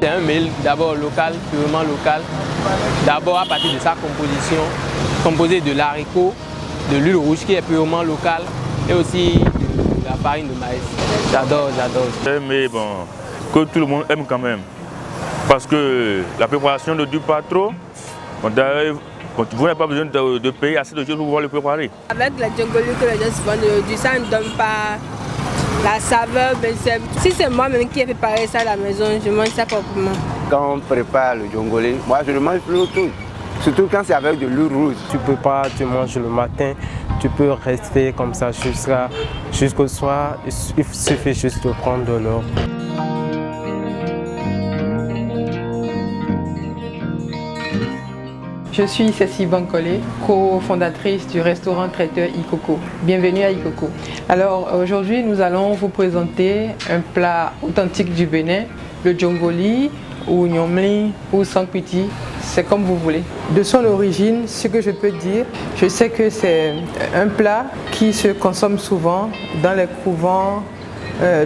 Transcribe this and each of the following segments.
C'est un meal d'abord local, purement local. D'abord à partir de sa composition, composé de l'haricot, de l'huile rouge qui est purement locale et aussi de la farine de maïs. J'adore. Mais bon, que tout le monde aime quand même. Parce que la préparation ne dure pas trop. Vous n'avez pas besoin de payer assez de choses pour pouvoir le préparer. Avec la djongoli que les gens se vendent aujourd'hui, ça ne donne pas la saveur. Si c'est moi-même qui ai préparé ça à la maison, je mange ça proprement. Quand on prépare le djongoli, moi je le mange plus tôt. Surtout quand c'est avec de l'huile rouge. Tu peux pas, tu manges le matin, tu peux rester comme ça jusqu'au soir. Il suffit juste de prendre de l'eau. Je suis Cécile Bankole, cofondatrice du restaurant traiteur Ikoko. Bienvenue à Ikoko. Alors aujourd'hui nous allons vous présenter un plat authentique du Bénin, le djongoli ou nyomli ou sankpiti, c'est comme vous voulez. De son origine, ce que je peux dire, je sais que c'est un plat qui se consomme souvent dans les couvents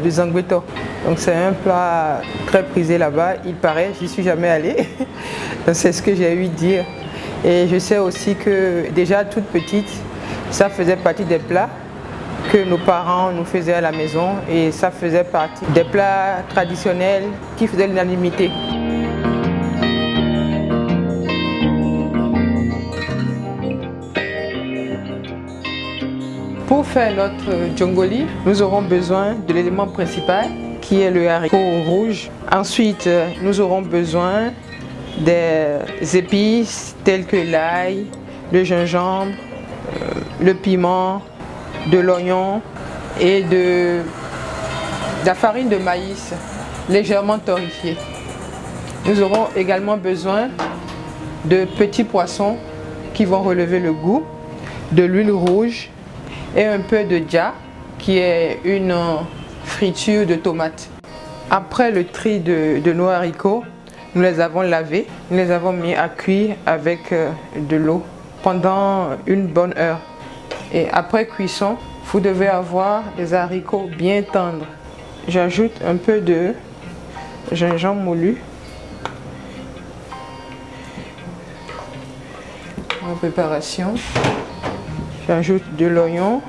du Zangbeto. Donc c'est un plat très prisé là-bas, il paraît, j'y suis jamais allée, c'est ce que j'ai eu dire. Et je sais aussi que déjà toute petite, ça faisait partie des plats que nos parents nous faisaient à la maison et ça faisait partie des plats traditionnels qui faisaient l'unanimité. Pour faire notre djongoli, nous aurons besoin de l'élément principal qui est le haricot rouge. Ensuite, nous aurons besoin des épices telles que l'ail, le gingembre, le piment, de l'oignon et de la farine de maïs légèrement torréfiée. Nous aurons également besoin de petits poissons qui vont relever le goût, de l'huile rouge et un peu de dja qui est une friture de tomates. Après le tri de nos haricots, nous les avons lavés, nous les avons mis à cuire avec de l'eau pendant une bonne heure. Et après cuisson, vous devez avoir des haricots bien tendres. J'ajoute un peu de gingembre moulu. En préparation, j'ajoute de l'oignon.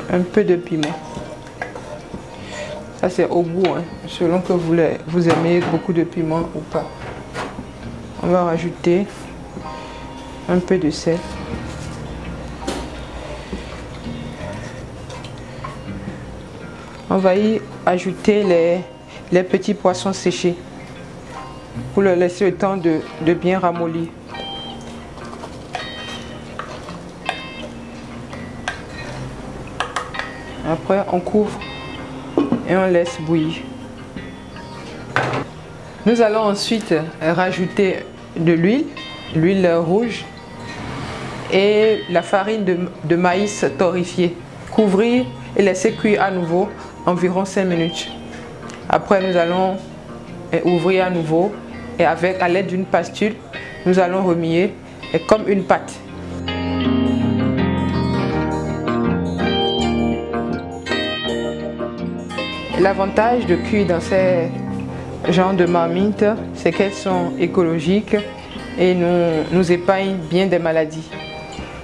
Un peu de piment. Ça c'est au goût, hein, selon que vous aimez beaucoup de piment ou pas. On va rajouter un peu de sel. On va y ajouter les petits poissons séchés pour leur laisser le temps de bien ramollir. Après, on couvre et on laisse bouillir. Nous allons ensuite rajouter de l'huile rouge et la farine de maïs torréfiée. Couvrir et laisser cuire à nouveau environ 5 minutes. Après, nous allons ouvrir à nouveau et à l'aide d'une pastule, nous allons remuer comme une pâte. L'avantage de cuire dans ces genres de marmites, c'est qu'elles sont écologiques et nous épargnent bien des maladies.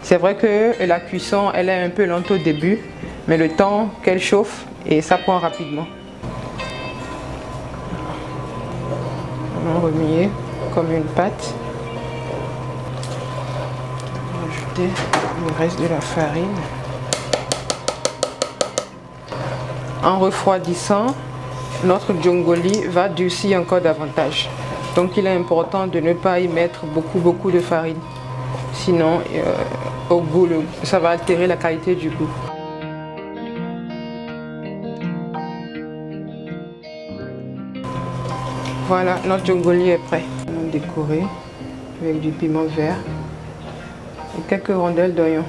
C'est vrai que la cuisson, elle est un peu lente au début, mais le temps qu'elle chauffe, et ça prend rapidement. On va remuer comme une pâte. On va ajouter le reste de la farine. En refroidissant, notre djongoli va durcir encore davantage. Donc il est important de ne pas y mettre beaucoup de farine. Sinon, au goût, ça va altérer la qualité du goût. Voilà, notre djongoli est prêt. On va décorer avec du piment vert et quelques rondelles d'oignon.